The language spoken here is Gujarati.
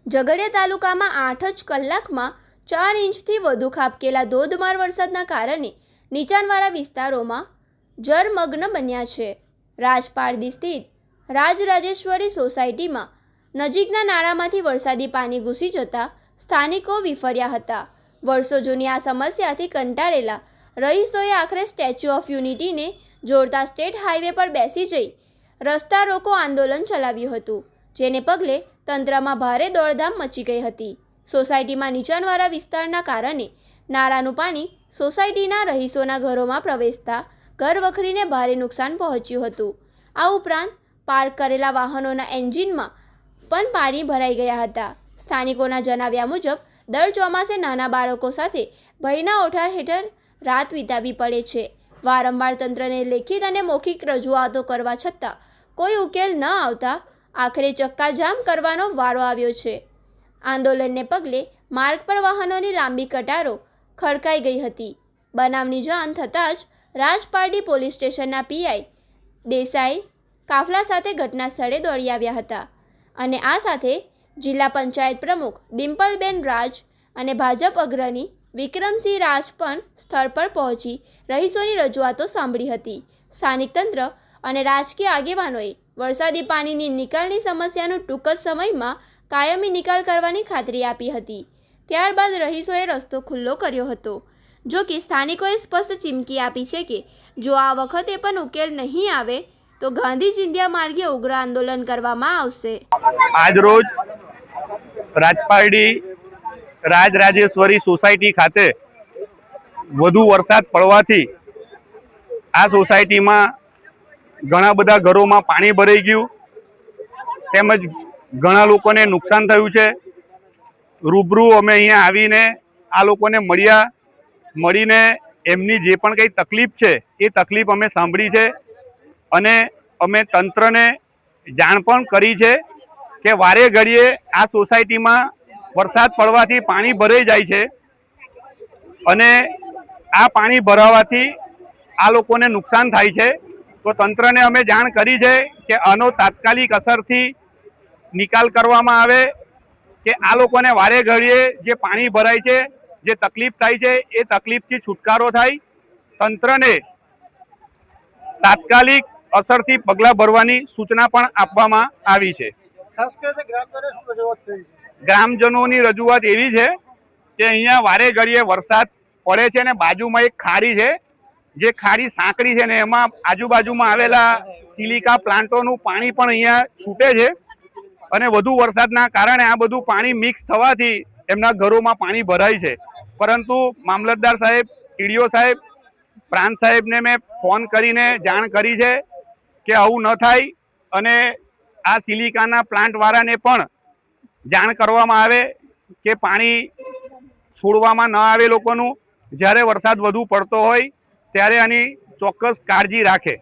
ઝઘડિયા તાલુકામાં 8 જ કલાકમાં 4 ઇંચથી વધુ ખાબકેલા ધોધમાર વરસાદના કારણે નીચાણવાળા વિસ્તારોમાં જળમગ્ન બન્યા છે. રાજપારડી સ્થિત રાજરાજેશ્વરી સોસાયટીમાં નજીકના નાળામાંથી વરસાદી પાણી ઘૂસી જતા સ્થાનિકો વિફર્યા હતા. વર્ષો જૂની આ સમસ્યાથી કંટાળેલા રહીશોએ આખરે સ્ટેચ્યુ ઓફ યુનિટીને જોડતા સ્ટેટ હાઈવે પર બેસી જઈ રસ્તા રોકો આંદોલન ચલાવ્યું હતું, જેને પગલે તંત્રમાં ભારે દોડધામ મચી ગઈ હતી. સોસાયટીમાં નીચાણવાળા વિસ્તારના કારણે નાળાનું પાણી સોસાયટીના રહીશોના ઘરોમાં પ્રવેશતા ઘરવખરીને ભારે નુકસાન પહોંચ્યું હતું. આ ઉપરાંત પાર્ક કરેલા વાહનોના એન્જિનમાં પણ પાણી ભરાઈ ગયા હતા. સ્થાનિકોના જણાવ્યા મુજબ દર ચોમાસે નાના બાળકો સાથે ભયના ઓઠાર હેઠળ રાત વિતાવવી પડે છે. વારંવાર તંત્રને લેખિત અને મૌખિક રજૂઆતો કરવા છતાં કોઈ ઉકેલ ન આવતા આખરે ચક્કાજામ કરવાનો વારો આવ્યો છે. આંદોલનને પગલે માર્ગ પર વાહનોની લાંબી કતારો ખડકાઈ ગઈ હતી. બનાવની જાણ થતાં જ રાજપારડી પોલીસ સ્ટેશનના પીઆઈ દેસાઈ કાફલા સાથે ઘટના સ્થળે દોડી આવ્યા હતા અને આ સાથે જિલ્લા પંચાયત પ્રમુખ ડિમ્પલબેન રાજ અને ભાજપ અગ્રણી વિક્રમસિંહ રાજ પણ સ્થળ પર પહોંચી રહીશોની રજૂઆતો સાંભળી હતી. સ્થાનિક તંત્ર અને રાજકીય આગેવાનોએ વરસાદી પાણીની નિકાલની સમસ્યાનું ટૂંક જ સમયમાં કાયમી નિકાલ કરવાની ખાતરી આપી હતી. ત્યારબાદ રહીશોએ રસ્તો ખુલ્લો કર્યો હતો. જો કે સ્થાનિકોએ સ્પષ્ટ ચીમકી આપી છે કે જો આ વખતે પણ ઉકેલ નહીં આવે તો ગાંધી ચિંધ્યા માર્ગે ઉગ્ર આંદોલન કરવામાં આવશે. આજરોજ રાજપારડી રાજરાજેશ્વરી સોસાયટી ખાતે વધુ વરસાદ પડવાથી આ સોસાયટીમાં ઘણા બધા ઘરોમાં પાણી ભરાઈ ગયું, તેમજ ઘણા લોકોને નુકસાન થયું છે. રૂબરૂ અમે અહીંયા આવીને આ લોકોને મળીને એમની જે પણ કંઈ તકલીફ છે એ તકલીફ અમે સાંભળી છે અને અમે તંત્રને જાણ પણ કરી છે કે વારે ઘડીએ આ સોસાયટીમાં વરસાદ પડવાથી પાણી ભરાઈ જાય છે અને આ પાણી ભરાવાથી આ લોકોને નુકસાન થાય છે. તો તંત્રને અમે જાણ કરી છે કે આનો તાત્કાલિક અસરથી નિકાલ કરવામાં આવે કે આ લોકોને વારે ઘડીએ જે પાણી ભરાય છે, જે તકલીફ થાય છે એ તકલીફથી છુટકારો થાય. તંત્રને તાત્કાલિક અસરથી પગલાં ભરવાની સૂચના પણ આપવામાં આવી છે. ગ્રામજનોની રજૂઆત એવી છે કે અહીંયા વારે ઘડીએ વરસાદ પડે છે અને બાજુમાં એક ખાડી છે, જે ખાડી સાંકડી છે ને એમાં આજુબાજુમાં આવેલા સિલિકા પ્લાન્ટોનું પાણી પણ અહીંયા છૂટે છે અને વધુ વરસાદના કારણે આ બધું પાણી મિક્સ થવાથી એમના ઘરોમાં પાણી ભરાય છે. પરંતુ મામલતદાર સાહેબ, ટીડીઓ સાહેબ, પ્રાંત સાહેબને મેં ફોન કરીને જાણ કરી છે કે આવું ન થાય અને આ સિલિકાના પ્લાન્ટવાળાને પણ જાણ કરવામાં આવે કે પાણી છોડવામાં ન આવે લોકોનું. જ્યારે વરસાદ વધુ પડતો હોય ત્યારે આની ચોક્કસ કાળજી રાખે.